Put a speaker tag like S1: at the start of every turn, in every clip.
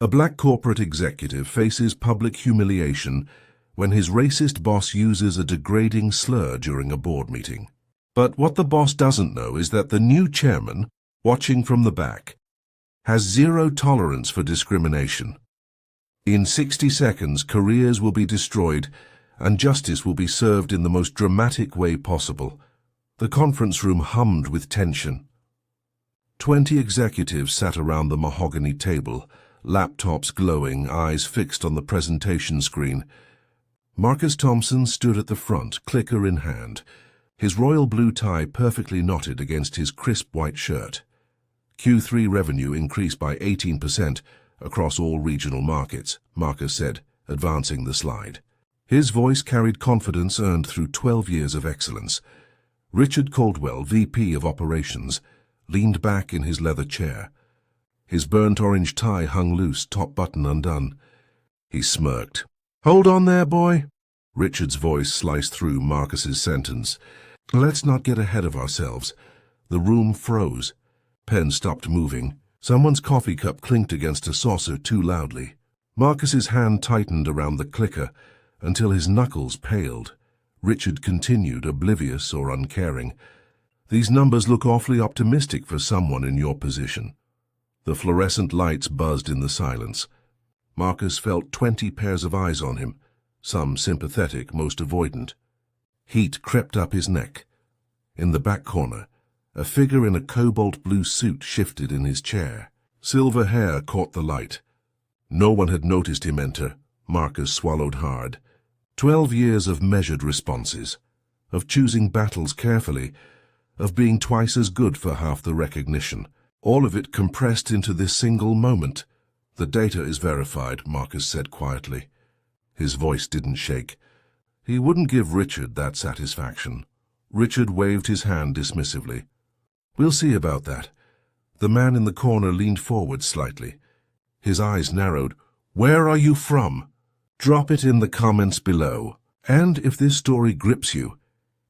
S1: A black corporate executive faces public humiliation when his racist boss uses a degrading slur during a board meeting. But what the boss doesn't know is that the new chairman, watching from the back, has zero tolerance for discrimination. In 60 seconds, careers will be destroyed and justice will be served in the most dramatic way possible. The conference room hummed with tension. 20 executives sat around the mahogany table, laptops glowing, eyes fixed on the presentation screen. Marcus Thompson stood at the front, clicker in hand, his royal blue tie perfectly knotted against his crisp white shirt. Q3 revenue increased by 18% across all regional markets, Marcus said, advancing the slide. His voice carried confidence earned through 12 years of excellence. Richard Caldwell, VP of Operations, leaned back in his leather chair. His burnt orange tie hung loose, top button undone. He smirked. "Hold on there, boy." Richard's voice sliced through Marcus's sentence. "Let's not get ahead of ourselves." The room froze. Pen stopped moving. Someone's coffee cup clinked against a saucer too loudly. Marcus's hand tightened around the clicker until his knuckles paled. Richard continued, oblivious or uncaring. "These numbers look awfully optimistic for someone in your position." The fluorescent lights buzzed in the silence. Marcus felt 20 pairs of eyes on him, some sympathetic, most avoidant. Heat crept up his neck. In the back corner, a figure in a cobalt blue suit shifted in his chair. Silver hair caught the light. No one had noticed him enter. Marcus swallowed hard. 12 years of measured responses, of choosing battles carefully, of being twice as good for half the recognition. All of it compressed into this single moment. "The data is verified," Marcus said quietly. His voice didn't shake. He wouldn't give Richard that satisfaction. Richard waved his hand dismissively. "We'll see about that." The man in the corner leaned forward slightly. His eyes narrowed. "Where are you from? Drop it in the comments below. And if this story grips you,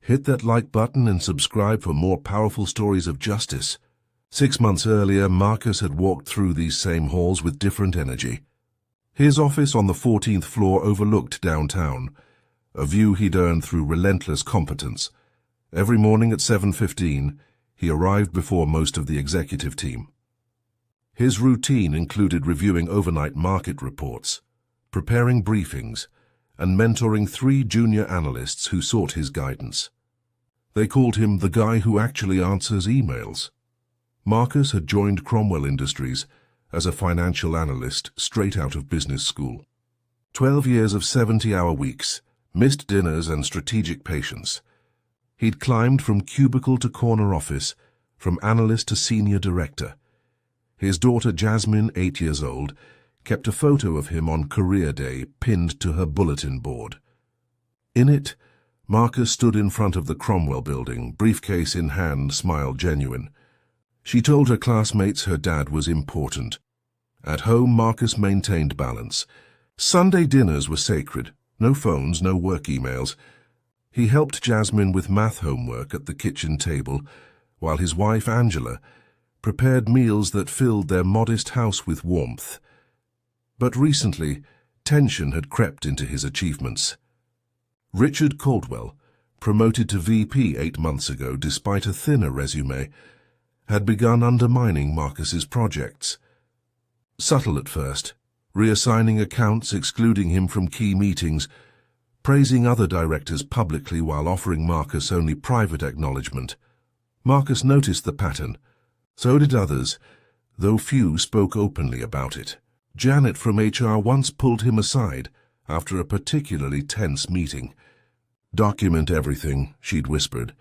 S1: hit that like button and subscribe for more powerful stories of justice." 6 months earlier, Marcus had walked through these same halls with different energy. His office on the 14th floor overlooked downtown, a view he'd earned through relentless competence. Every morning at 7:15, he arrived before most of the executive team. His routine included reviewing overnight market reports, preparing briefings, and mentoring 3 junior analysts who sought his guidance. They called him the guy who actually answers emails. Marcus had joined Cromwell Industries as a financial analyst straight out of business school. 12 years of 70-hour weeks, missed dinners and strategic patience. He'd climbed from cubicle to corner office, from analyst to senior director. His daughter Jasmine, 8 years old, kept a photo of him on career day pinned to her bulletin board. In it, Marcus stood in front of the Cromwell building, briefcase in hand, smile genuine. She told her classmates her dad was important. At home, Marcus maintained balance. Sunday dinners were sacred. No phones, no work emails. He helped Jasmine with math homework at the kitchen table, while his wife, Angela, prepared meals that filled their modest house with warmth. But recently, tension had crept into his achievements. Richard Caldwell, promoted to VP 8 months ago despite a thinner resume, had begun undermining Marcus's projects. Subtle at first, reassigning accounts, excluding him from key meetings, praising other directors publicly while offering Marcus only private acknowledgement. Marcus noticed the pattern. So did others, though few spoke openly about it. Janet from HR once pulled him aside after a particularly tense meeting. "Document everything," she'd whispered.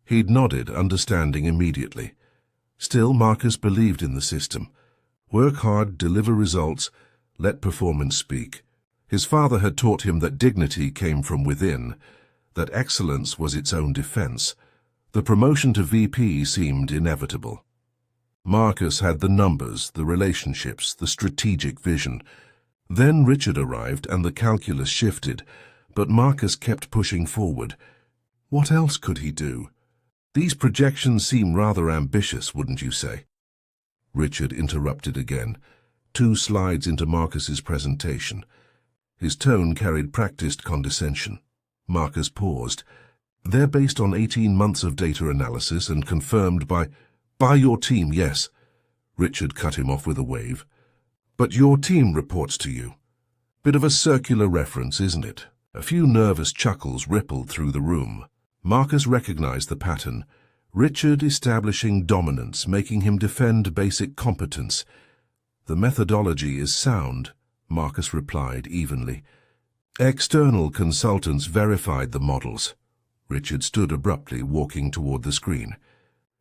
S1: He'd nodded, understanding immediately. Still, Marcus believed in the system. Work hard, deliver results, let performance speak. His father had taught him that dignity came from within, that excellence was its own defense. The promotion to VP seemed inevitable. Marcus had the numbers, the relationships, the strategic vision. Then Richard arrived and the calculus shifted, but Marcus kept pushing forward. What else could he do? These projections seem rather ambitious, wouldn't you say? Richard interrupted again. 2 slides into Marcus's presentation. His tone carried practiced condescension. Marcus paused. "They're based on 18 months of data analysis and confirmed by your team, yes." Richard cut him off with a wave. "But your team reports to you." Bit of a circular reference, isn't it? A few nervous chuckles rippled through the room. Marcus recognized the pattern. Richard establishing dominance, making him defend basic competence. "The methodology is sound," Marcus replied evenly. "External consultants verified the models." Richard stood abruptly, walking toward the screen.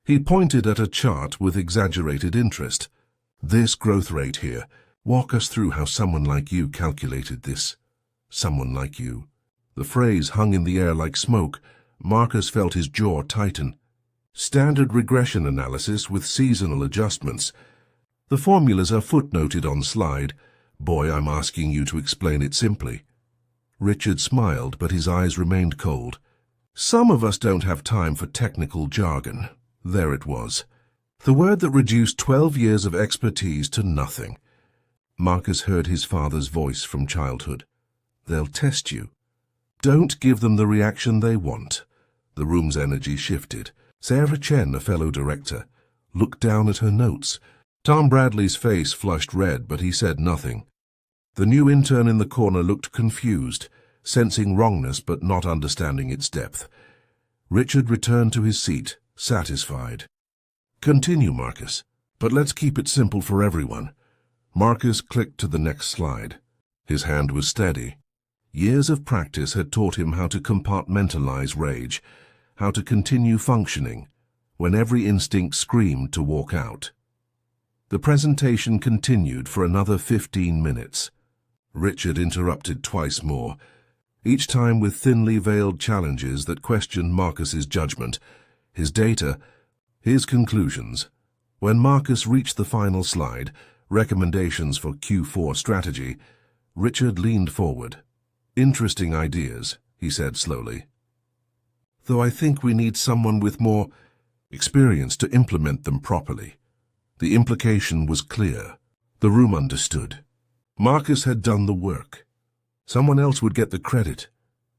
S1: He pointed at a chart with exaggerated interest. "This growth rate here. Walk us through how someone like you calculated this." Someone like you. The phrase hung in the air like smoke. Marcus felt his jaw tighten. "Standard regression analysis with seasonal adjustments. The formulas are footnoted on slide. Boy, I'm asking you to explain it simply." Richard smiled, but his eyes remained cold. "Some of us don't have time for technical jargon." There it was. The word that reduced 12 years of expertise to nothing. Marcus heard his father's voice from childhood. "They'll test you. Don't give them the reaction they want." The room's energy shifted. Sarah Chen, a fellow director, looked down at her notes. Tom Bradley's face flushed red, but he said nothing. The new intern in the corner looked confused, sensing wrongness but not understanding its depth. Richard returned to his seat, satisfied. "Continue, Marcus, but let's keep it simple for everyone." Marcus clicked to the next slide. His hand was steady. Years of practice had taught him how to compartmentalize rage, how to continue functioning when every instinct screamed to walk out. The presentation continued for another 15 minutes. Richard interrupted twice more, each time with thinly veiled challenges that questioned Marcus's judgment, his data, his conclusions. When Marcus reached the final slide, recommendations for Q4 strategy, Richard leaned forward. "Interesting ideas," he said slowly. "Though I think we need someone with more experience to implement them properly." The implication was clear. The room understood. Marcus had done the work. Someone else would get the credit.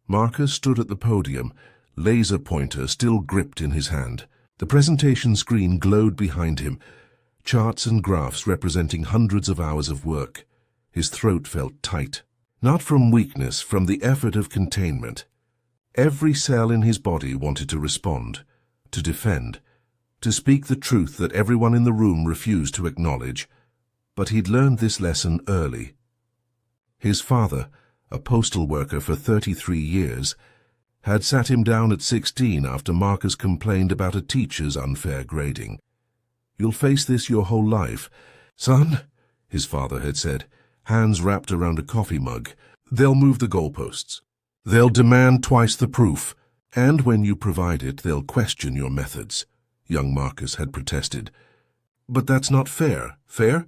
S1: Marcus stood at the podium, laser pointer still gripped in his hand. The presentation screen glowed behind him, charts and graphs representing hundreds of hours of work. His throat felt tight. Not from weakness, from the effort of containment. Every cell in his body wanted to respond, to defend, to speak the truth that everyone in the room refused to acknowledge. But he'd learned this lesson early. His father, a postal worker for 33 years, had sat him down at 16 after Marcus complained about a teacher's unfair grading. "You'll face this your whole life, son," his father had said, hands wrapped around a coffee mug. "They'll move the goalposts. They'll demand twice the proof, and when you provide it, they'll question your methods," young Marcus had protested. "But that's not fair. Fair?"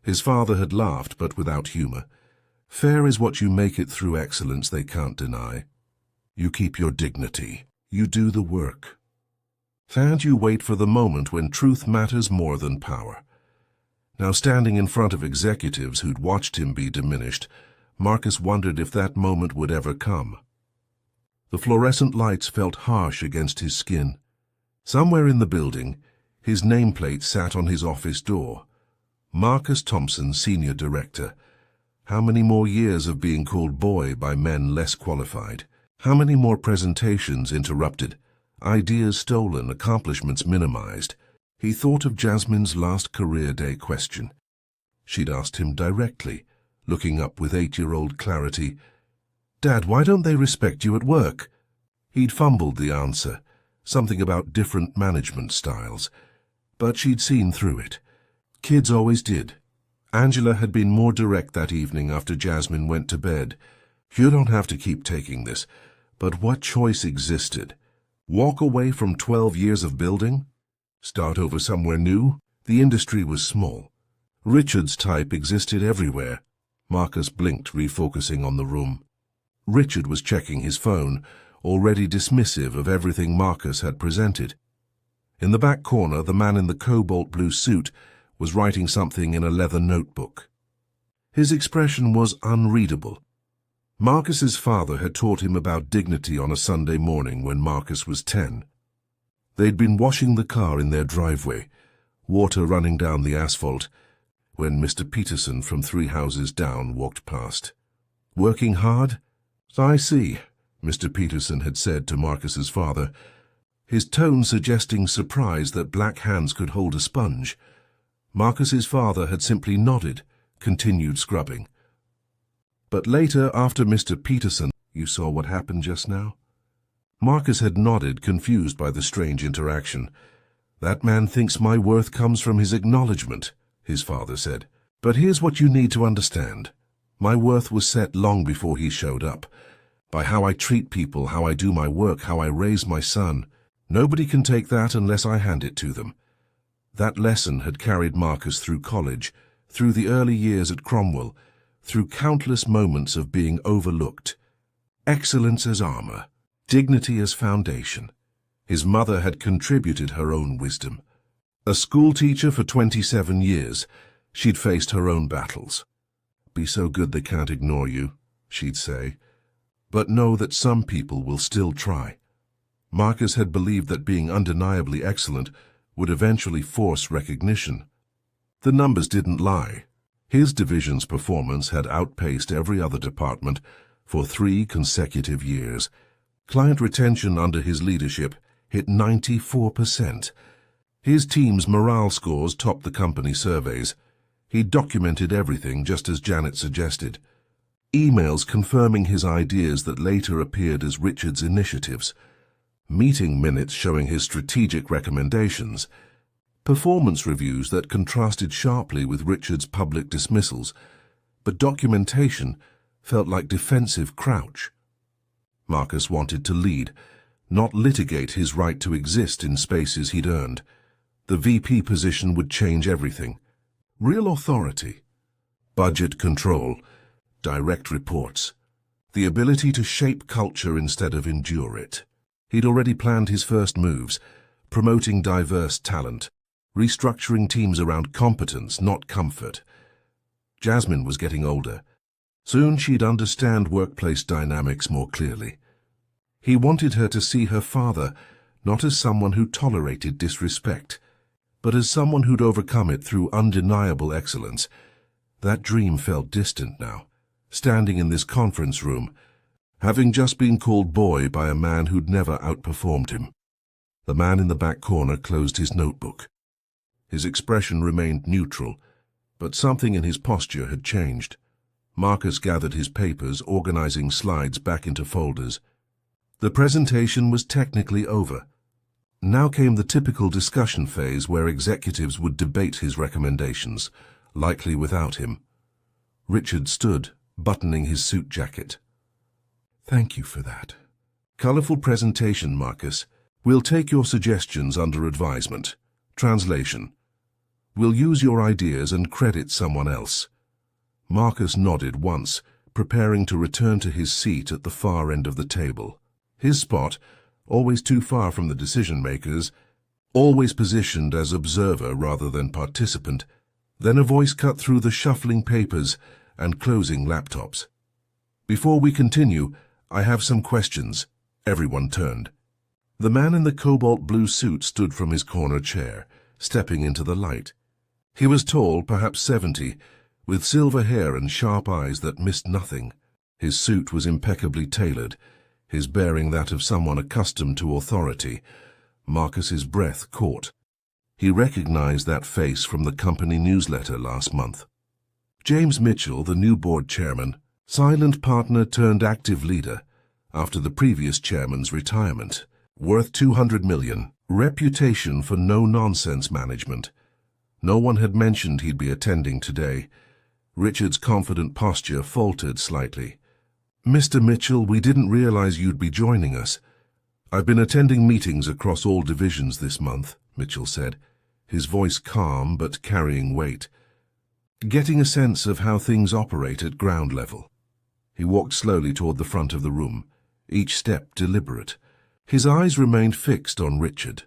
S1: His father had laughed, but without humor. "Fair is what you make it through excellence they can't deny. You keep your dignity. You do the work. And you wait for the moment when truth matters more than power." Now, standing in front of executives who'd watched him be diminished, Marcus wondered if that moment would ever come. The fluorescent lights felt harsh against his skin. Somewhere in the building, his nameplate sat on his office door. Marcus Thompson, Senior Director. How many more years of being called boy by men less qualified? How many more presentations interrupted, ideas stolen, accomplishments minimized? He thought of Jasmine's last career day question. She'd asked him directly, looking up with 8-year-old clarity, "Dad, why don't they respect you at work?" He'd fumbled the answer, something about different management styles, but she'd seen through it. Kids always did. Angela had been more direct that evening after Jasmine went to bed. "You don't have to keep taking this." But what choice existed? Walk away from 12 years of building? Start over somewhere new? The industry was small. Richard's type existed everywhere. Marcus blinked, refocusing on the room. Richard was checking his phone, already dismissive of everything Marcus had presented. In the back corner, the man in the cobalt blue suit was writing something in a leather notebook. His expression was unreadable. Marcus's father had taught him about dignity on a Sunday morning when Marcus was 10. They'd been washing the car in their driveway, water running down the asphalt, when Mr. Peterson from 3 houses down walked past. "Working hard?" "I see," Mr. Peterson had said to Marcus's father, his tone suggesting surprise that black hands could hold a sponge. Marcus's father had simply nodded, continued scrubbing. But later, after Mr. Peterson, "You saw what happened just now?" Marcus had nodded, confused by the strange interaction. "That man thinks my worth comes from his acknowledgement," his father said. "But here's what you need to understand. My worth was set long before he showed up. By how I treat people, how I do my work, how I raise my son. Nobody can take that unless I hand it to them." That lesson had carried Marcus through college, through the early years at Cromwell, through countless moments of being overlooked. Excellence as armor, dignity as foundation. His mother had contributed her own wisdom. A schoolteacher for 27 years, she'd faced her own battles. "Be so good they can't ignore you," she'd say. "But know that some people will still try." Marcus had believed that being undeniably excellent would eventually force recognition. The numbers didn't lie. His division's performance had outpaced every other department for 3 consecutive years. Client retention under his leadership hit 94%. His team's morale scores topped the company surveys. He documented everything just as Janet suggested. Emails confirming his ideas that later appeared as Richard's initiatives. Meeting minutes showing his strategic recommendations. Performance reviews that contrasted sharply with Richard's public dismissals, but documentation felt like defensive crouch. Marcus wanted to lead, not litigate his right to exist in spaces he'd earned. The VP position would change everything. Real authority, budget control, direct reports, the ability to shape culture instead of endure it. He'd already planned his first moves, promoting diverse talent, restructuring teams around competence, not comfort. Jasmine was getting older. Soon she'd understand workplace dynamics more clearly. He wanted her to see her father not as someone who tolerated disrespect, but as someone who'd overcome it through undeniable excellence. That dream felt distant now, standing in this conference room, having just been called boy by a man who'd never outperformed him. The man in the back corner closed his notebook. His expression remained neutral, but something in his posture had changed. Marcus gathered his papers, organizing slides back into folders. The presentation was technically over. Now came the typical discussion phase where executives would debate his recommendations, likely without him. Richard stood, buttoning his suit jacket. "Thank you for that. Colorful presentation, Marcus. We'll take your suggestions under advisement. Translation. We'll use your ideas and credit someone else." Marcus nodded once, preparing to return to his seat at the far end of the table. His spot, always too far from the decision-makers, always positioned as observer rather than participant. Then a voice cut through the shuffling papers and closing laptops. "Before we continue, I have some questions." Everyone turned. The man in the cobalt blue suit stood from his corner chair, stepping into the light. He was tall, perhaps 70, with silver hair and sharp eyes that missed nothing. His suit was impeccably tailored, his bearing that of someone accustomed to authority. Marcus's breath caught. He recognized that face from the company newsletter last month. James Mitchell, the new board chairman, silent partner turned active leader, after the previous chairman's retirement. Worth $200 million, reputation for no-nonsense management. No one had mentioned he'd be attending today. Richard's confident posture faltered slightly. "Mr. Mitchell, we didn't realize you'd be joining us. I've been attending meetings across all divisions this month," Mitchell said, his voice calm but carrying weight. "Getting a sense of how things operate at ground level." He walked slowly toward the front of the room, each step deliberate. His eyes remained fixed on Richard.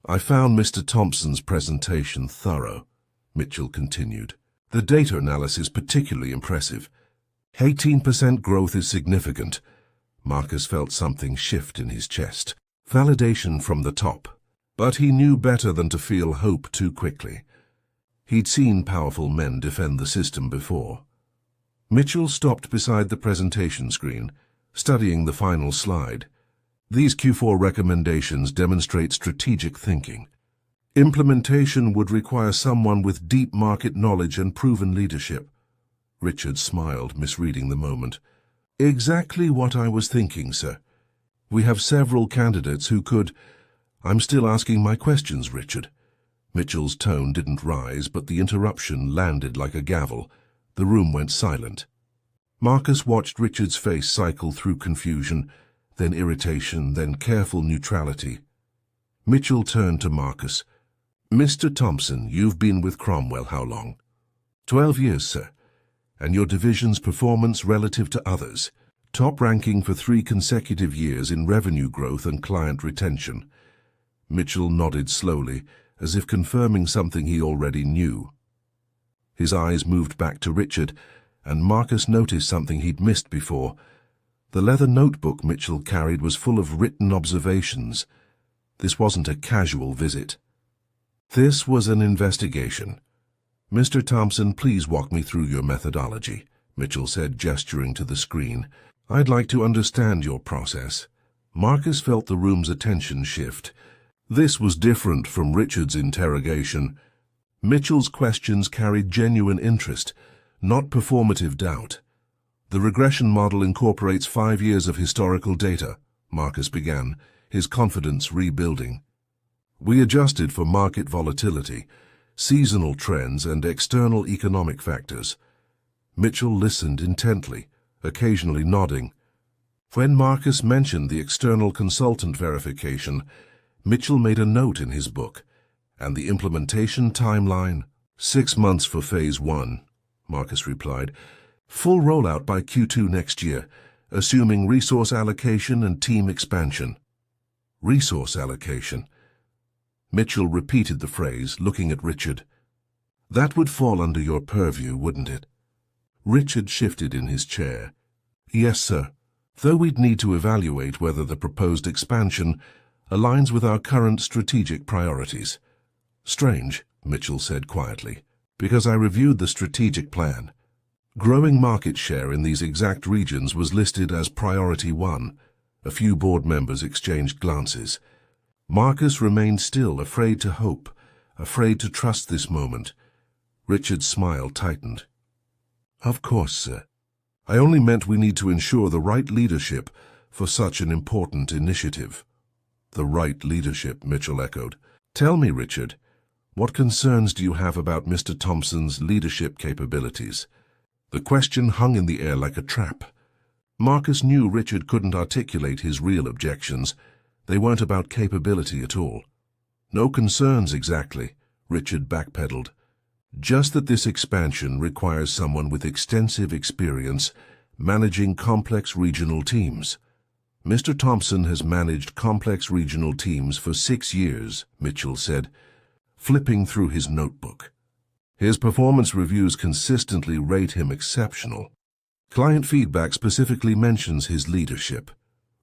S1: "I found Mr. Thompson's presentation thorough," Mitchell continued. The data analysis particularly impressive. 18% growth is significant. Marcus felt something shift in his chest. Validation from the top. But he knew better than to feel hope too quickly. He'd seen powerful men defend the system before. Mitchell stopped beside the presentation screen, studying the final slide. These Q4 recommendations demonstrate strategic thinking. Implementation would require someone with deep market knowledge and proven leadership. Richard smiled, misreading the moment. Exactly what I was thinking, sir. We have several candidates who could... I'm still asking my questions, Richard. Mitchell's tone didn't rise, but the interruption landed like a gavel. The room went silent. Marcus watched Richard's face cycle through confusion, then irritation, then careful neutrality. Mitchell turned to Marcus. Mr. Thompson, you've been with Cromwell how long? 12 years, sir. And your division's performance relative to others? Top ranking for 3 consecutive years in revenue growth and client retention. Mitchell nodded slowly, as if confirming something he already knew. His eyes moved back to Richard, and Marcus noticed something he'd missed before. The leather notebook Mitchell carried was full of written observations. This wasn't a casual visit. This was an investigation. Mr. Thompson, please walk me through your methodology, Mitchell said, gesturing to the screen. I'd like to understand your process. Marcus felt the room's attention shift. This was different from Richard's interrogation. Mitchell's questions carried genuine interest, not performative doubt. The regression model incorporates 5 years of historical data, Marcus began, his confidence rebuilding. We adjusted for market volatility, seasonal trends, and external economic factors. Mitchell listened intently, occasionally nodding. When Marcus mentioned the external consultant verification, Mitchell made a note in his book. And the implementation timeline? 6 months for Phase 1, Marcus replied. Full rollout by Q2 next year, assuming resource allocation and team expansion. Resource allocation. Mitchell repeated the phrase, looking at Richard. That would fall under your purview, wouldn't it? Richard shifted in his chair. Yes, sir. Though we'd need to evaluate whether the proposed expansion aligns with our current strategic priorities. Strange, Mitchell said quietly, because I reviewed the strategic plan. Growing market share in these exact regions was listed as priority 1. A few board members exchanged glances. Marcus remained still, afraid to hope, afraid to trust this moment. Richard's smile tightened. Of course, sir. I only meant we need to ensure the right leadership for such an important initiative. The right leadership, Mitchell echoed. Tell me, Richard, what concerns do you have about Mr. Thompson's leadership capabilities? The question hung in the air like a trap. Marcus knew Richard couldn't articulate his real objections. They weren't about capability at all. No concerns exactly, Richard backpedaled. Just that this expansion requires someone with extensive experience managing complex regional teams. Mr. Thompson has managed complex regional teams for 6 years, Mitchell said, flipping through his notebook. His performance reviews consistently rate him exceptional. Client feedback specifically mentions his leadership.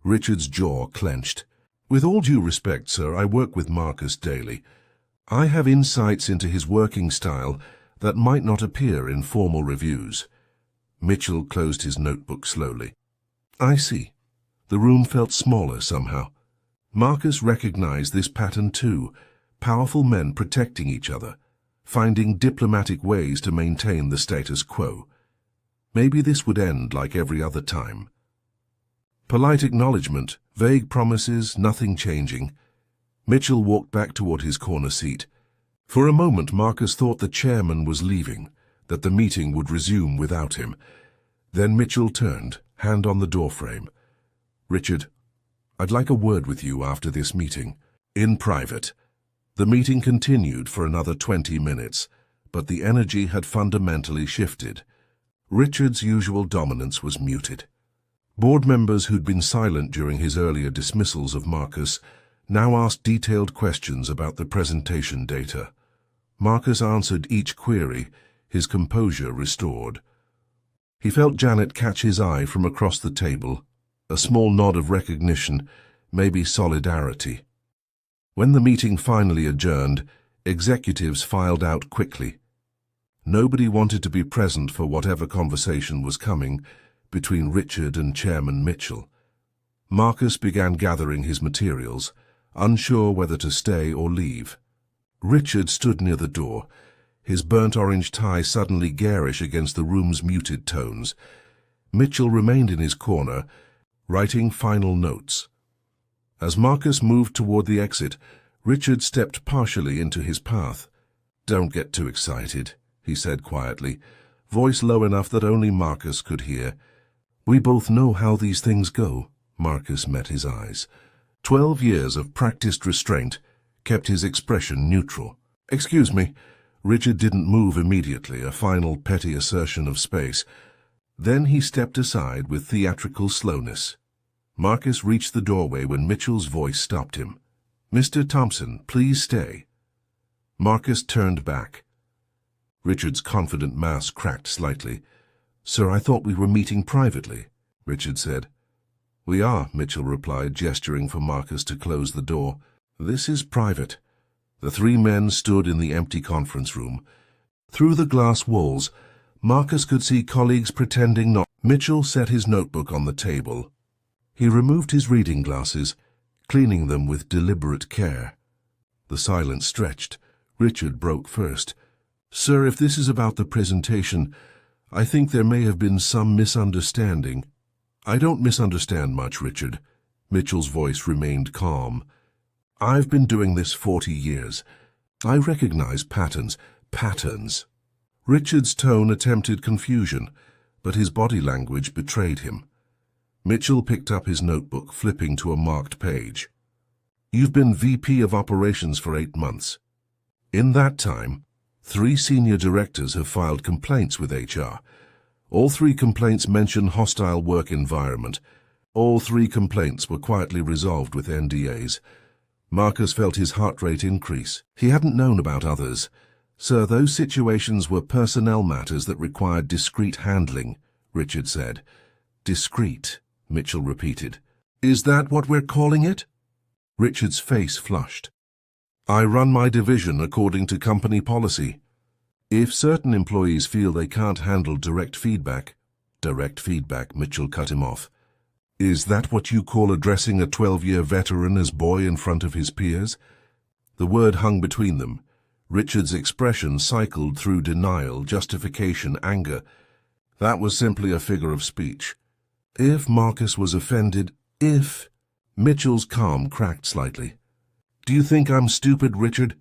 S1: Richard's jaw clenched. With all due respect, sir, I work with Marcus daily. I have insights into his working style that might not appear in formal reviews. Mitchell closed his notebook slowly. I see. The room felt smaller somehow. Marcus recognized this pattern too, powerful men protecting each other, finding diplomatic ways to maintain the status quo. Maybe this would end like every other time. Polite acknowledgement, vague promises, nothing changing. Mitchell walked back toward his corner seat. For a moment Marcus thought the chairman was leaving, that the meeting would resume without him. Then Mitchell turned, hand on the doorframe. Richard, I'd like a word with you after this meeting, in private. The meeting continued for another 20 minutes, but the energy had fundamentally shifted. Richard's usual dominance was muted. Board members who'd been silent during his earlier dismissals of Marcus now asked detailed questions about the presentation data. Marcus answered each query, his composure restored. He felt Janet catch his eye from across the table, a small nod of recognition, maybe solidarity. When the meeting finally adjourned, executives filed out quickly. Nobody wanted to be present for whatever conversation was coming between Richard and Chairman Mitchell. Marcus began gathering his materials, unsure whether to stay or leave. Richard stood near the door, his burnt-orange tie suddenly garish against the room's muted tones. Mitchell remained in his corner, writing final notes. As Marcus moved toward the exit, Richard stepped partially into his path. "Don't get too excited," he said quietly, voice low enough that only Marcus could hear. "We both know how these things go." Marcus met his eyes. 12 years of practiced restraint kept his expression neutral. "Excuse me." Richard didn't move immediately, a final petty assertion of space. Then he stepped aside with theatrical slowness. Marcus reached the doorway when Mitchell's voice stopped him. "Mr. Thompson, please stay." Marcus turned back. Richard's confident mask cracked slightly. "Sir, I thought we were meeting privately," Richard said. "We are," Mitchell replied, gesturing for Marcus to close the door. "This is private." The three men stood in the empty conference room. Through the glass walls, Marcus could see colleagues pretending not. Mitchell set his notebook on the table. He removed his reading glasses, cleaning them with deliberate care. The silence stretched. Richard broke first. "Sir, if this is about the presentation, I think there may have been some misunderstanding." "I don't misunderstand much, Richard." Mitchell's voice remained calm. "I've been doing this 40 years. I recognize patterns. Patterns." Richard's tone attempted confusion, but his body language betrayed him. Mitchell picked up his notebook, flipping to a marked page. "You've been VP of Operations for 8 months. In that time, 3 senior directors have filed complaints with HR. All 3 complaints mention hostile work environment. All 3 complaints were quietly resolved with NDAs. Marcus felt his heart rate increase. He hadn't known about others. "Sir, those situations were personnel matters that required discreet handling," Richard said. "Discreet," Mitchell repeated. "Is that what we're calling it?" Richard's face flushed. "I run my division according to company policy. If certain employees feel they can't handle direct feedback," Mitchell cut him off. "Is that what you call addressing a 12-year veteran as boy in front of his peers?" The word hung between them. Richard's expression cycled through denial, justification, anger. That was simply a figure of speech. If Marcus was offended, Mitchell's calm cracked slightly. "Do you think I'm stupid, Richard?"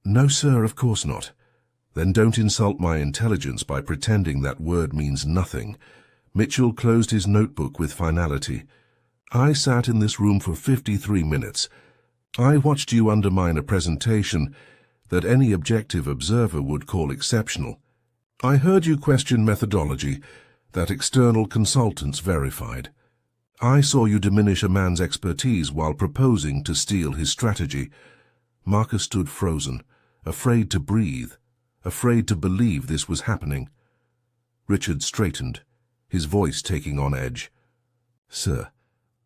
S1: "No, sir, of course not." "Then don't insult my intelligence by pretending that word means nothing." Mitchell closed his notebook with finality. "I sat in this room for 53 minutes. I watched you undermine a presentation that any objective observer would call exceptional. I heard you question methodology that external consultants verified. I saw you diminish a man's expertise while proposing to steal his strategy." Marcus stood frozen, afraid to breathe, afraid to believe this was happening. Richard straightened, his voice taking on edge. "Sir,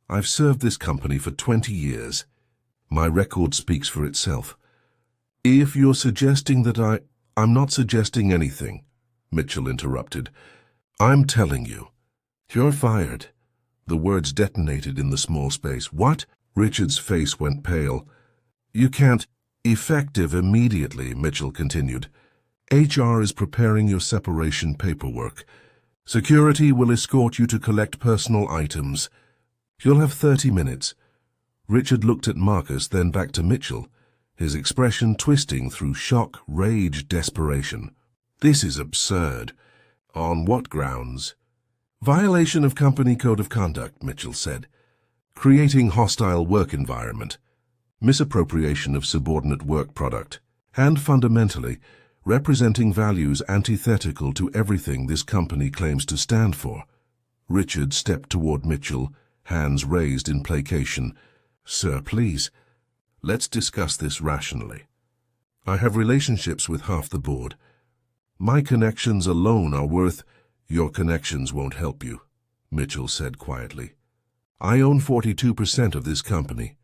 S1: I've served this company for 20 years. My record speaks for itself. If you're suggesting that I'm not suggesting anything," Mitchell interrupted. "I'm telling you. You're fired." The words detonated in the small space. "What?" Richard's face went pale. "You can't." "Effective immediately," Mitchell continued. "HR is preparing your separation paperwork. Security will escort you to collect personal items. You'll have 30 minutes. Richard looked at Marcus, then back to Mitchell, his expression twisting through shock, rage, desperation. "This is absurd." "On what grounds?" "Violation of company code of conduct," Mitchell said. "Creating hostile work environment. Misappropriation of subordinate work product. And fundamentally, representing values antithetical to everything this company claims to stand for." Richard stepped toward Mitchell, hands raised in placation. "Sir, please, let's discuss this rationally. I have relationships with half the board. My connections alone are worth— Your connections won't help you, Mitchell said quietly. I own 42% of this company.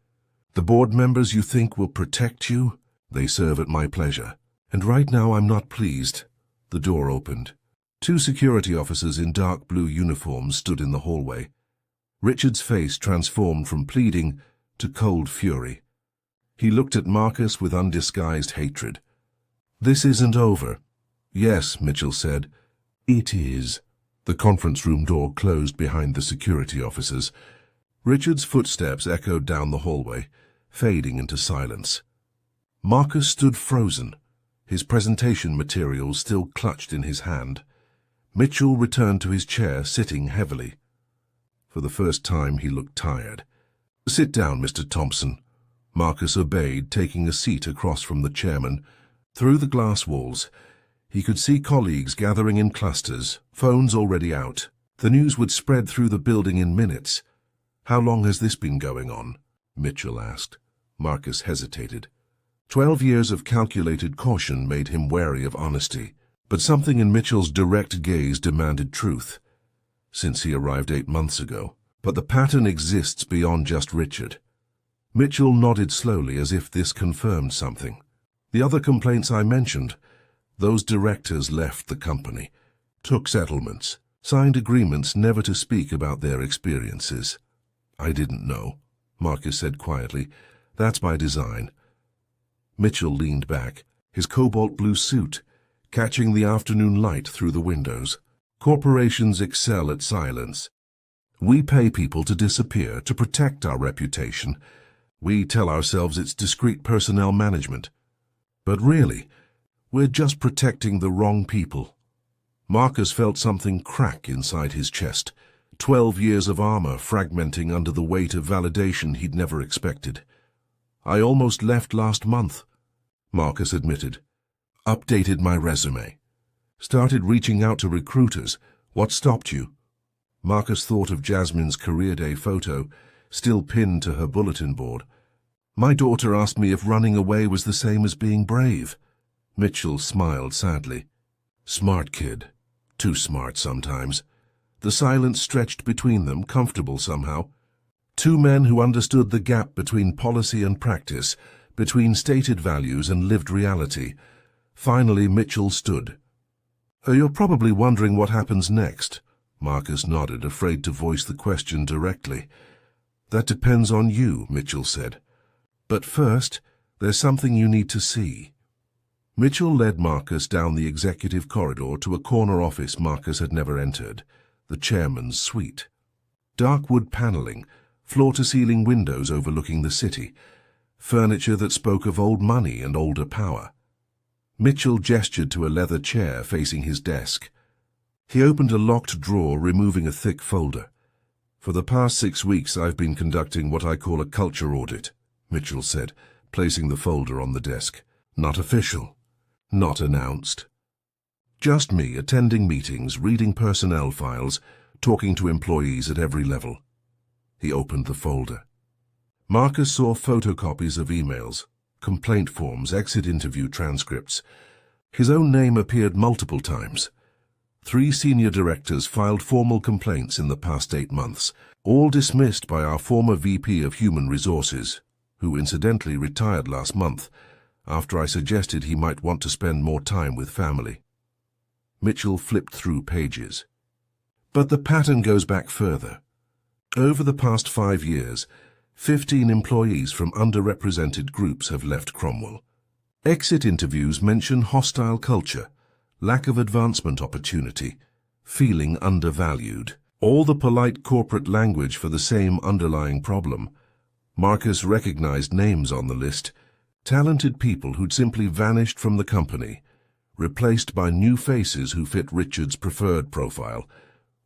S1: The board members you think will protect you? They serve at my pleasure. And right now I'm not pleased. The door opened. 2 security officers in dark blue uniforms stood in the hallway. Richard's face transformed from pleading to cold fury. He looked at Marcus with undisguised hatred. This isn't over. Yes, Mitchell said. It is. The conference room door closed behind the security officers. Richard's footsteps echoed down the hallway, fading into silence. Marcus stood frozen, his presentation materials still clutched in his hand. Mitchell returned to his chair, sitting heavily. For the first time he looked tired. Sit down, Mr. Thompson. Marcus obeyed, taking a seat across from the chairman. Through the glass walls, he could see colleagues gathering in clusters, phones already out. The news would spread through the building in minutes. How long has this been going on? Mitchell asked. Marcus hesitated. 12 years of calculated caution made him wary of honesty, but something in Mitchell's direct gaze demanded truth. Since he arrived 8 months ago. But the pattern exists beyond just Richard. Mitchell nodded slowly as if this confirmed something. The other complaints I mentioned, those directors left the company, took settlements, signed agreements never to speak about their experiences. I didn't know, Marcus said quietly. That's by design. Mitchell leaned back, his cobalt blue suit catching the afternoon light through the windows. Corporations excel at silence. We pay people to disappear to protect our reputation. We tell ourselves it's discreet personnel management. But really, we're just protecting the wrong people. Marcus felt something crack inside his chest. 12 years of armor fragmenting under the weight of validation he'd never expected. I almost left last month, Marcus admitted. Updated my resume. Started reaching out to recruiters. What stopped you? Marcus thought of Jasmine's career day photo, still pinned to her bulletin board. My daughter asked me if running away was the same as being brave. Mitchell smiled sadly. Smart kid. Too smart sometimes. The silence stretched between them, comfortable somehow. 2 men who understood the gap between policy and practice, between stated values and lived reality. Finally, Mitchell stood. You're probably wondering what happens next. Marcus nodded, afraid to voice the question directly. That depends on you, Mitchell said. But first, there's something you need to see. Mitchell led Marcus down the executive corridor to a corner office Marcus had never entered, the chairman's suite. Dark wood paneling, floor-to-ceiling windows overlooking the city, furniture that spoke of old money and older power. Mitchell gestured to a leather chair facing his desk. He opened a locked drawer, removing a thick folder. For the past 6 weeks I've been conducting what I call a culture audit, Mitchell said, placing the folder on the desk. Not official. Not announced. Just me attending meetings, reading personnel files, talking to employees at every level. He opened the folder. Marcus saw photocopies of emails, complaint forms, exit interview transcripts. His own name appeared multiple times. 3 senior directors filed formal complaints in the past 8 months, all dismissed by our former VP of Human Resources, who incidentally retired last month, after I suggested he might want to spend more time with family. Mitchell flipped through pages. But the pattern goes back further. Over the past 5 years, 15 employees from underrepresented groups have left Cromwell. Exit interviews mention hostile culture, lack of advancement opportunity, feeling undervalued. All the polite corporate language for the same underlying problem. Marcus recognized names on the list, talented people who'd simply vanished from the company, replaced by new faces who fit Richard's preferred profile.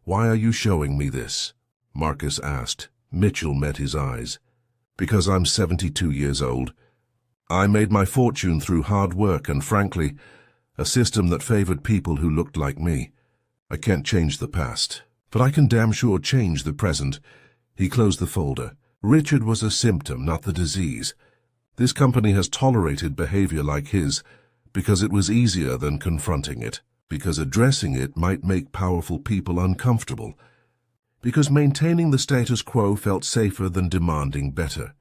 S1: Why are you showing me this? Marcus asked. Mitchell met his eyes. Because I'm 72 years old. I made my fortune through hard work and, frankly, a system that favored people who looked like me. I can't change the past, but I can damn sure change the present. He closed the folder. Richard was a symptom, not the disease. This company has tolerated behavior like his because it was easier than confronting it. because addressing it might make powerful people uncomfortable, because maintaining the status quo felt safer than demanding better.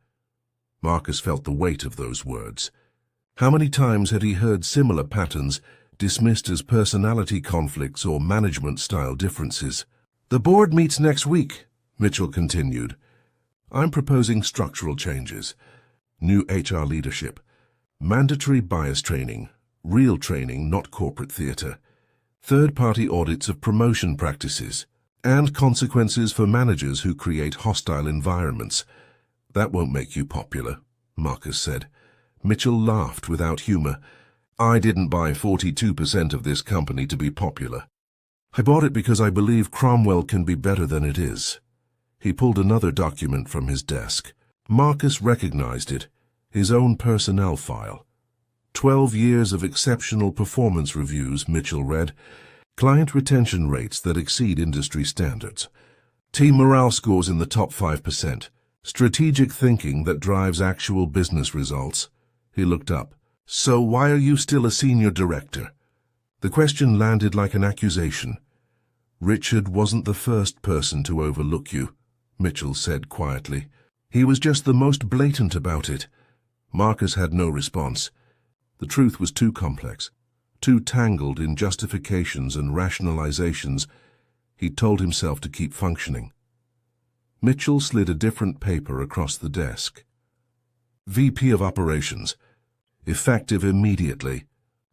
S1: Marcus felt the weight of those words. How many times had he heard similar patterns dismissed as personality conflicts or management-style differences? "The board meets next week," Mitchell continued. "I'm proposing structural changes, new HR leadership, mandatory bias training, real training, not corporate theater, third-party audits of promotion practices, and consequences for managers who create hostile environments. That won't make you popular," Marcus said. Mitchell laughed without humor. "I didn't buy 42% of this company to be popular. I bought it because I believe Cromwell can be better than it is." He pulled another document from his desk. Marcus recognized it, his own personnel file. 12 years of exceptional performance reviews, Mitchell read. Client retention rates that exceed industry standards. Team morale scores in the top 5%. Strategic thinking that drives actual business results. He looked up. "So why are you still a senior director?" The question landed like an accusation. "Richard wasn't the first person to overlook you," Mitchell said quietly. "He was just the most blatant about it." Marcus had no response. The truth was too complex, too tangled in justifications and rationalizations. He told himself to keep functioning. Mitchell slid a different paper across the desk. "VP of Operations. Effective immediately.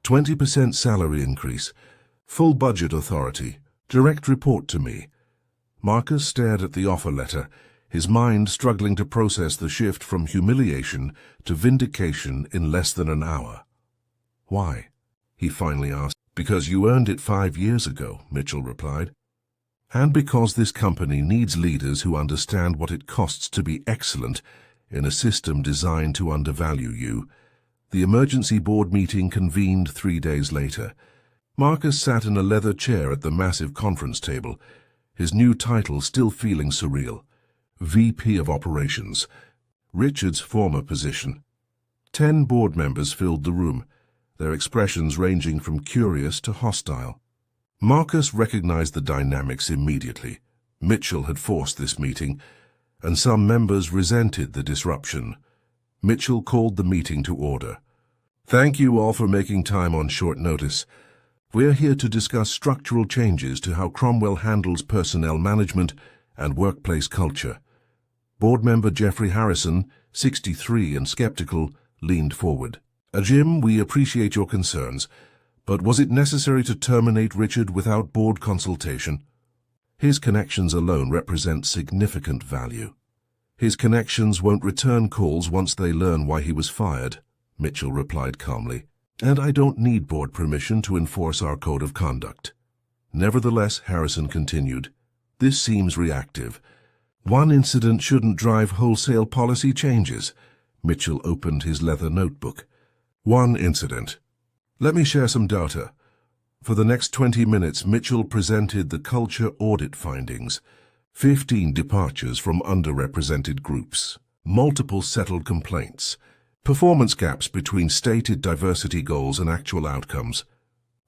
S1: 20% salary increase. Full budget authority. Direct report to me." Marcus stared at the offer letter, his mind struggling to process the shift from humiliation to vindication in less than an hour. "Why?" he finally asked. "Because you earned it 5 years ago," Mitchell replied. "And because this company needs leaders who understand what it costs to be excellent in a system designed to undervalue you." The emergency board meeting convened 3 days later. Marcus sat in a leather chair at the massive conference table, his new title still feeling surreal. VP of Operations, Richard's former position. 10 board members filled the room, their expressions ranging from curious to hostile. Marcus recognized the dynamics immediately. Mitchell had forced this meeting, and some members resented the disruption. Mitchell called the meeting to order. "Thank you all for making time on short notice. We're here to discuss structural changes to how Cromwell handles personnel management and workplace culture." Board member Jeffrey Harrison, 63 and skeptical, leaned forward. "Jim, we appreciate your concerns, but was it necessary to terminate Richard without board consultation?" "His connections alone represent significant value. His connections won't return calls once they learn why he was fired," Mitchell replied calmly. "And I don't need board permission to enforce our code of conduct." Nevertheless, Harrison continued, "This seems reactive. One incident shouldn't drive wholesale policy changes." Mitchell opened his leather notebook. "One incident. Let me share some data." For the next 20 minutes, Mitchell presented the culture audit findings. 15 departures from underrepresented groups, multiple settled complaints, performance gaps between stated diversity goals and actual outcomes,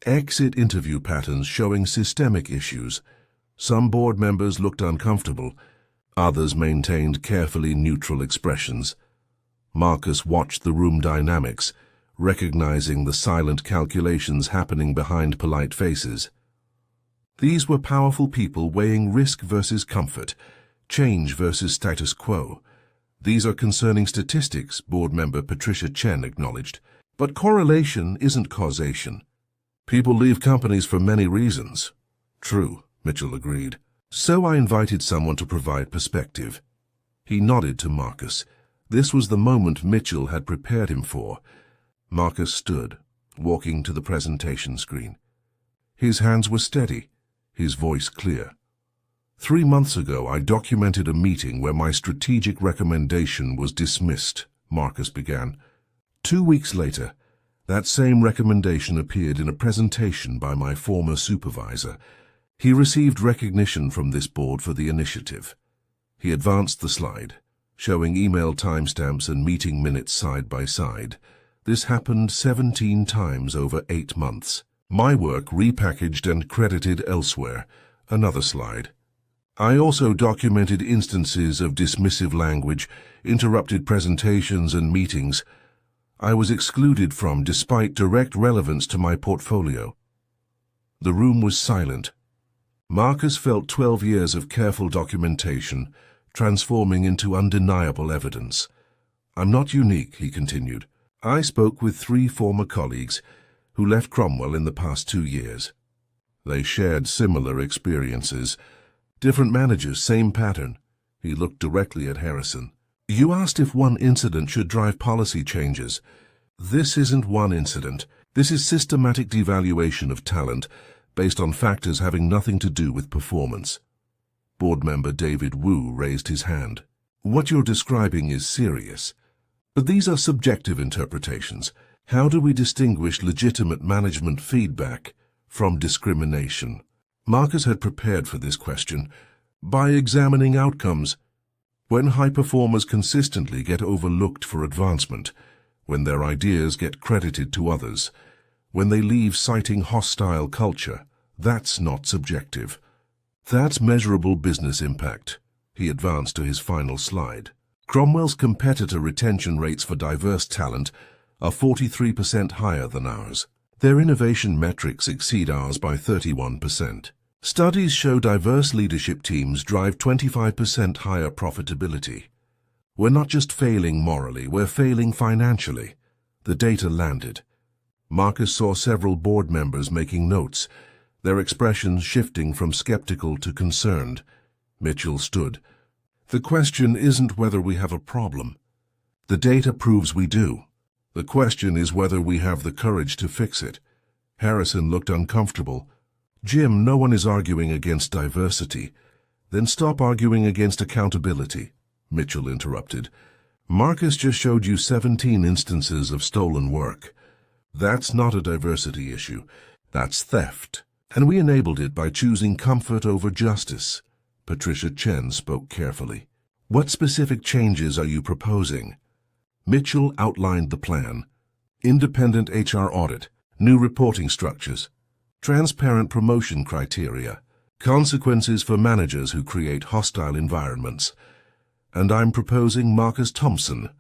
S1: exit interview patterns showing systemic issues. Some board members looked uncomfortable, others maintained carefully neutral expressions. Marcus watched the room dynamics, recognizing the silent calculations happening behind polite faces. These were powerful people weighing risk versus comfort, change versus status quo. "These are concerning statistics," board member Patricia Chen acknowledged. "But correlation isn't causation. People leave companies for many reasons." "True," Mitchell agreed. "So I invited someone to provide perspective." He nodded to Marcus. This was the moment Mitchell had prepared him for. Marcus stood, walking to the presentation screen. His hands were steady, his voice clear. 3 months ago, I documented a meeting where my strategic recommendation was dismissed," Marcus began. 2 weeks later, that same recommendation appeared in a presentation by my former supervisor. He received recognition from this board for the initiative. He advanced the slide, showing email timestamps and meeting minutes side by side. This happened 17 times over 8 months. My work repackaged and credited elsewhere. Another slide. I also documented instances of dismissive language, interrupted presentations and meetings I was excluded from despite direct relevance to my portfolio. The room was silent. Marcus felt 12 years of careful documentation transforming into undeniable evidence. I'm not unique, he continued. I spoke with 3 former colleagues who left Cromwell in the past 2 years. They shared similar experiences. Different managers, same pattern. He looked directly at Harrison. You asked if one incident should drive policy changes. This isn't one incident. This is systematic devaluation of talent based on factors having nothing to do with performance. Board member David Wu raised his hand. What you're describing is serious. But these are subjective interpretations. How do we distinguish legitimate management feedback from discrimination? Marcus had prepared for this question by examining outcomes. When high performers consistently get overlooked for advancement, when their ideas get credited to others, when they leave citing hostile culture, that's not subjective. That's measurable business impact. He advanced to his final slide. Cromwell's competitor retention rates for diverse talent are 43% higher than ours. Their innovation metrics exceed ours by 31%. Studies show diverse leadership teams drive 25% higher profitability. We're not just failing morally, we're failing financially. The data landed. Marcus saw several board members making notes, their expressions shifting from skeptical to concerned. Mitchell stood. The question isn't whether we have a problem. The data proves we do. The question is whether we have the courage to fix it. Harrison looked uncomfortable. Jim, no one is arguing against diversity. Then stop arguing against accountability, Mitchell interrupted. Marcus just showed you 17 instances of stolen work. That's not a diversity issue. That's theft. And we enabled it by choosing comfort over justice. Patricia Chen spoke carefully. What specific changes are you proposing? Mitchell outlined the plan. Independent HR audit, new reporting structures, transparent promotion criteria, consequences for managers who create hostile environments. And I'm proposing Marcus Thompson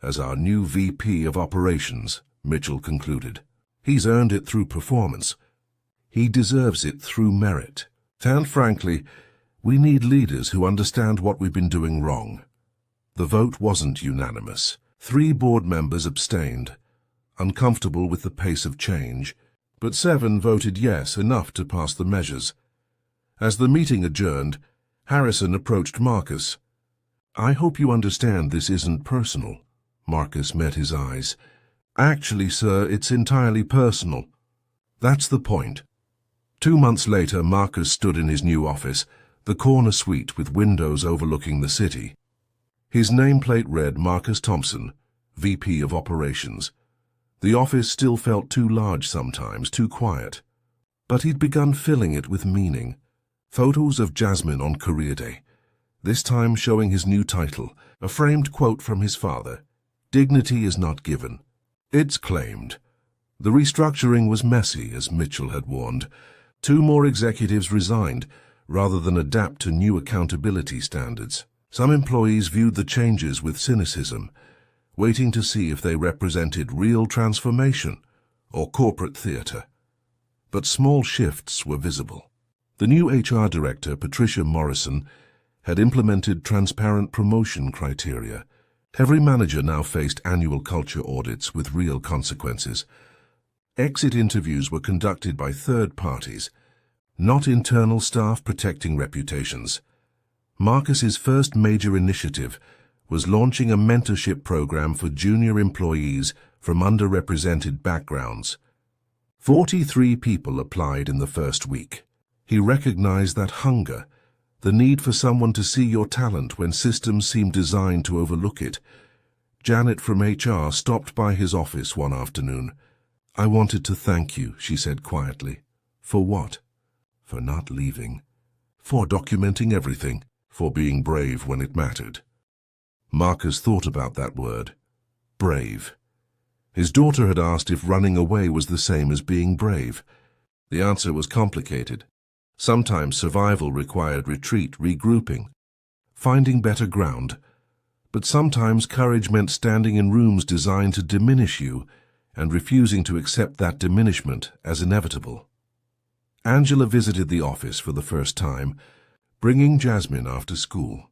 S1: as our new VP of Operations, Mitchell concluded. He's earned it through performance. He deserves it through merit. And frankly, we need leaders who understand what we've been doing wrong. The vote wasn't unanimous. 3 board members abstained, uncomfortable with the pace of change, but 7 voted yes, enough to pass the measures. As the meeting adjourned, Harrison approached Marcus. I hope you understand this isn't personal. Marcus met his eyes. Actually, sir, it's entirely personal. That's the point. 2 months later, Marcus stood in his new office, the corner suite with windows overlooking the city. His nameplate read Marcus Thompson, VP of Operations. The office still felt too large sometimes, too quiet. But he'd begun filling it with meaning. Photos of Jasmine on career day, this time showing his new title, a framed quote from his father. Dignity is not given. It's claimed. The restructuring was messy, as Mitchell had warned. 2 more executives resigned, rather than adapt to new accountability standards. Some employees viewed the changes with cynicism, waiting to see if they represented real transformation or corporate theater. But small shifts were visible. The new HR director, Patricia Morrison, had implemented transparent promotion criteria. Every manager now faced annual culture audits with real consequences. Exit interviews were conducted by third parties, not internal staff protecting reputations. Marcus's first major initiative was launching a mentorship program for junior employees from underrepresented backgrounds. 43 people applied in the first week. He recognized that hunger, the need for someone to see your talent when systems seem designed to overlook it. Janet from HR stopped by his office one afternoon. I wanted to thank you, she said quietly. For what? For not leaving. For documenting everything. For being brave when it mattered. Marcus thought about that word. Brave. His daughter had asked if running away was the same as being brave. The answer was complicated. Sometimes survival required retreat, regrouping, finding better ground. But sometimes courage meant standing in rooms designed to diminish you and refusing to accept that diminishment as inevitable. Angela visited the office for the first time, bringing Jasmine after school.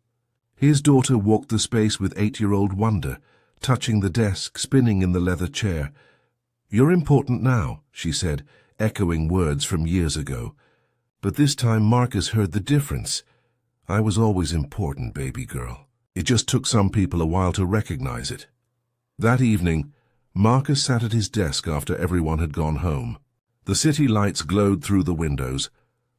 S1: His daughter walked the space with 8-year-old wonder, touching the desk, spinning in the leather chair. "You're important now," she said, echoing words from years ago. But this time Marcus heard the difference. "I was always important, baby girl. It just took some people a while to recognize it." That evening, Marcus sat at his desk after everyone had gone home. The city lights glowed through the windows,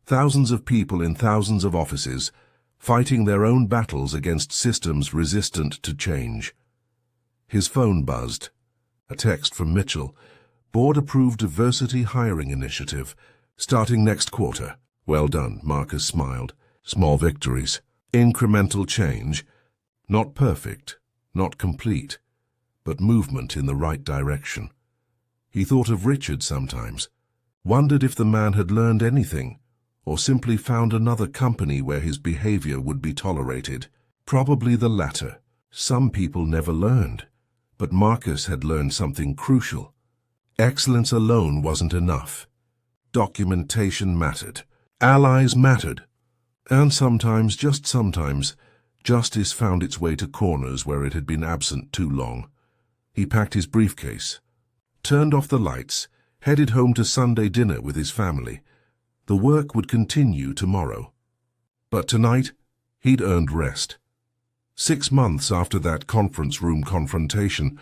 S1: thousands of people in thousands of offices, fighting their own battles against systems resistant to change. His phone buzzed. A text from Mitchell. "Board-approved diversity hiring initiative, starting next quarter." "Well done," Marcus smiled. "Small victories. Incremental change. Not perfect, not complete, but movement in the right direction." He thought of Richard sometimes, wondered if the man had learned anything, or simply found another company where his behavior would be tolerated. Probably the latter. Some people never learned, but Marcus had learned something crucial. Excellence alone wasn't enough. Documentation mattered. Allies mattered. And sometimes, just sometimes, justice found its way to corners where it had been absent too long. He packed his briefcase, turned off the lights, headed home to Sunday dinner with his family. The work would continue tomorrow. But tonight, he'd earned rest. 6 months after that conference room confrontation,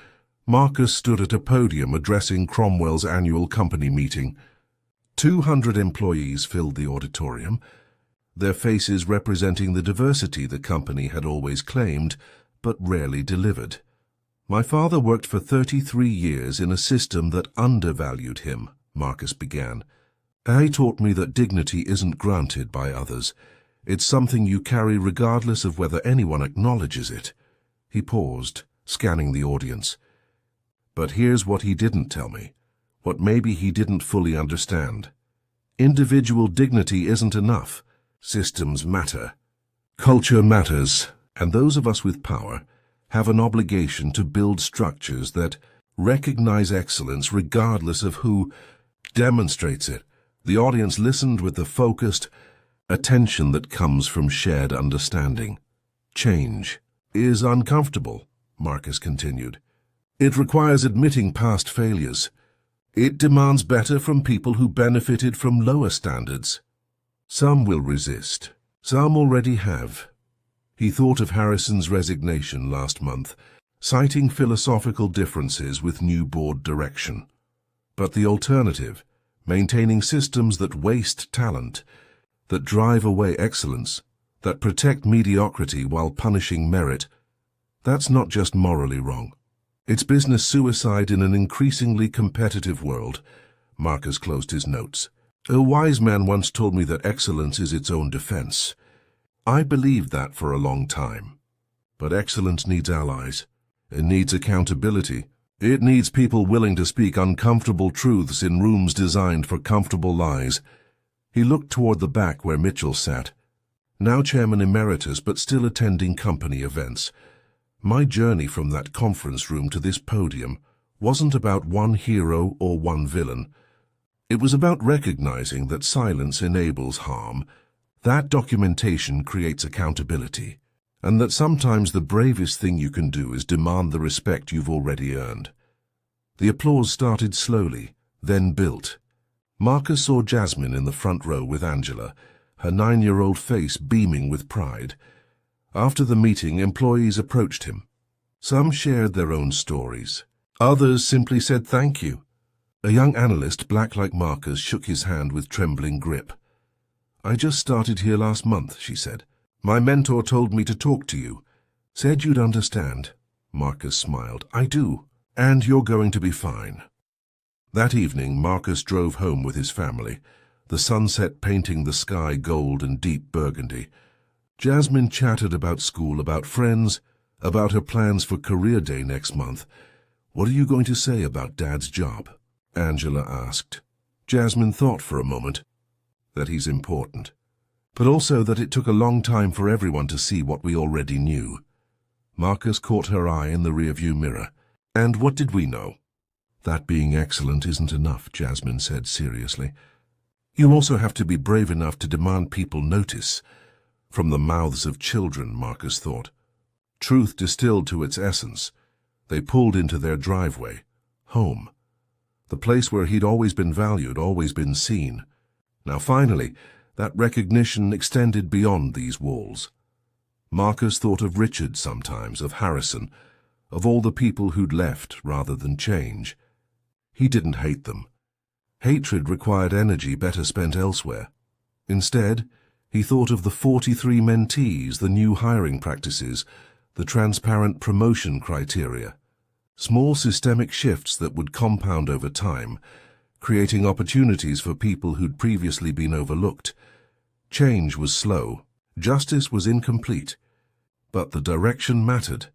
S1: Marcus stood at a podium addressing Cromwell's annual company meeting. 200 employees filled the auditorium, their faces representing the diversity the company had always claimed, but rarely delivered. "My father worked for 33 years in a system that undervalued him," Marcus began. "He taught me that dignity isn't granted by others. It's something you carry regardless of whether anyone acknowledges it." He paused, scanning the audience. "But here's what he didn't tell me, what maybe he didn't fully understand. Individual dignity isn't enough. Systems matter. Culture matters, and those of us with power have an obligation to build structures that recognize excellence regardless of who demonstrates it." The audience listened with the focused attention that comes from shared understanding. "Change is uncomfortable," Marcus continued. "It requires admitting past failures. It demands better from people who benefited from lower standards. Some will resist. Some already have." He thought of Harrison's resignation last month, citing philosophical differences with new board direction. But the alternative, maintaining systems that waste talent, that drive away excellence, that protect mediocrity while punishing merit, that's not just morally wrong. It's business suicide in an increasingly competitive world. Marcus closed his notes. "A wise man once told me that excellence is its own defense. I believed that for a long time. But excellence needs allies. It needs accountability. It needs people willing to speak uncomfortable truths in rooms designed for comfortable lies." He looked toward the back where Mitchell sat, now chairman emeritus but still attending company events. "My journey from that conference room to this podium wasn't about one hero or one villain. It was about recognizing that silence enables harm, that documentation creates accountability, and that sometimes the bravest thing you can do is demand the respect you've already earned." The applause started slowly, then built. Marcus saw Jasmine in the front row with Angela, her 9-year-old face beaming with pride. After the meeting, employees approached him. Some shared their own stories. Others simply said thank you. A young analyst, black like Marcus, shook his hand with trembling grip. "I just started here last month," she said. "My mentor told me to talk to you. Said you'd understand." Marcus smiled. "I do. And you're going to be fine." That evening, Marcus drove home with his family, the sunset painting the sky gold and deep burgundy. Jasmine chattered about school, about friends, about her plans for career day next month. "What are you going to say about Dad's job?" Angela asked. Jasmine thought for a moment. That he's important. But also that it took a long time for everyone to see what we already knew. Marcus caught her eye in the rearview mirror. And what did we know? That being excellent isn't enough, Jasmine said seriously. You also have to be brave enough to demand people notice. From the mouths of children, Marcus thought. Truth distilled to its essence. They pulled into their driveway. Home. The place where he'd always been valued, always been seen. Now finally, that recognition extended beyond these walls. Marcus thought of Richard sometimes, of Harrison, of all the people who'd left rather than change. He didn't hate them. Hatred required energy better spent elsewhere. Instead, he thought of the 43 mentees, the new hiring practices, the transparent promotion criteria. Small systemic shifts that would compound over time, creating opportunities for people who'd previously been overlooked. Change was slow, justice was incomplete, but the direction mattered.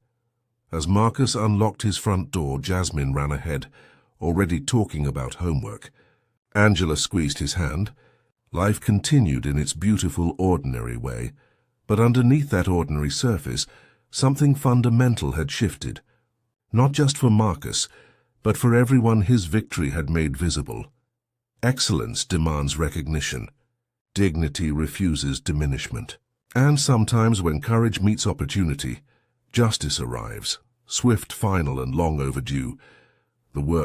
S1: As Marcus unlocked his front door, Jasmine ran ahead, already talking about homework. Angela squeezed his hand. Life continued in its beautiful, ordinary way, but underneath that ordinary surface, something fundamental had shifted. Not just for Marcus, but for everyone his victory had made visible. Excellence demands recognition. Dignity refuses diminishment. And sometimes when courage meets opportunity, justice arrives, swift, final, and long overdue. The work